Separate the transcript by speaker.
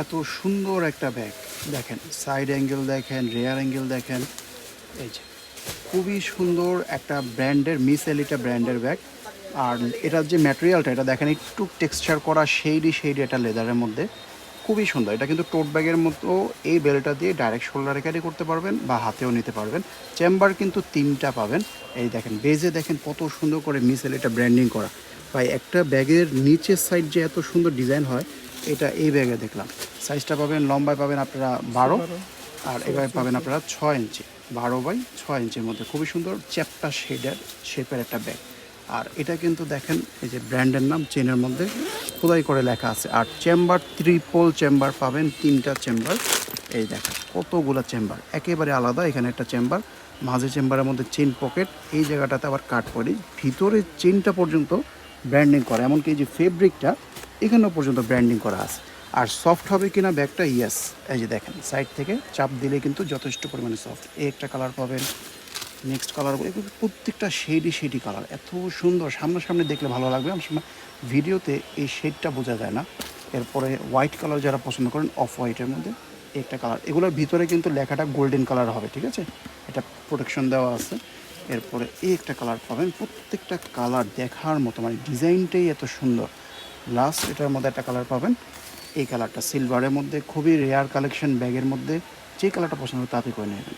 Speaker 1: এত সুন্দর একটা ব্যাগ দেখেন, সাইড অ্যাঙ্গেল দেখেন, রেয়ার অ্যাঙ্গেল দেখেন, এই যে খুবই সুন্দর একটা ব্র্যান্ডের মিস এলিটা ব্র্যান্ডের ব্যাগ। আর এটার যে ম্যাটেরিয়ালটা এটা দেখেন একটু টেক্সচার করা শেডি এটা লেদারের মধ্যে, খুবই সুন্দর। এটা কিন্তু টোট ব্যাগের মতো এই বেলটা দিয়ে ডাইরেক্ট শোল্ডারে ক্যারি করতে পারবেন বা হাতেও নিতে পারবেন। চেম্বার কিন্তু 3টা পাবেন। এই দেখেন বেজে দেখেন কত সুন্দর করে মিস এলিটা ব্র্যান্ডিং করা। ভাই একটা ব্যাগের নিচের সাইড যে এত সুন্দর ডিজাইন হয় এটা এই ব্যাগে দেখলাম। সাইজটা পাবেন, লম্বায় পাবেন আপনারা 12, আর এভাবে পাবেন আপনারা 6 ইঞ্চি, 12/6 ইঞ্চির মধ্যে খুবই সুন্দর চ্যাপ্টা শেপের একটা ব্যাগ। আর এটা কিন্তু দেখেন এই যে ব্র্যান্ডের নাম চেনের মধ্যে খোদাই করে লেখা আছে। আর চেম্বার ট্রিপল চেম্বার পাবেন, 3টা চেম্বার। এই দেখেন কতগুলো চেম্বার একেবারে আলাদা। এখানে একটা চেম্বার, মাঝে চেম্বারের মধ্যে চেন পকেট, এই জায়গাটাতে আবার কাট পড়ি, ভিতরে চেনটা পর্যন্ত ব্র্যান্ডিং করা, এমনকি এই যে ফেব্রিকটা এখানেও পর্যন্ত ব্র্যান্ডিং করা আছে। আর সফট হবে কিনা ব্যাগটা, ইয়েস। এই যে দেখেন সাইড থেকে চাপ দিলে কিন্তু যথেষ্ট পরিমাণে সফট। এই একটা কালার পাবেন, নেক্সট কালার, এগুলো প্রত্যেকটা শেডি কালার এত সুন্দর, সামনাসামনি দেখলে ভালো লাগবে। আমার সময় ভিডিওতে এই শেডটা বোঝা যায় না। এরপরে হোয়াইট কালার যারা পছন্দ করেন, অফ হোয়াইটের মধ্যে একটা কালার, এগুলোর ভিতরে কিন্তু লেখাটা গোল্ডেন কালার হবে, ঠিক আছে, এটা প্রোটেকশন দেওয়া আছে। এরপরে এই একটা কালার পাবেন, প্রত্যেকটা কালার দেখার মতো, মানে ডিজাইনটাই এত সুন্দর। লাস্ট এটার মধ্যে একটা কালার পাবেন, এই কালারটা সিলভারের মধ্যে, খুবই রেয়ার কালেকশন ব্যাগের মধ্যে। যে কালারটা পছন্দ তাতে করে নেবেন।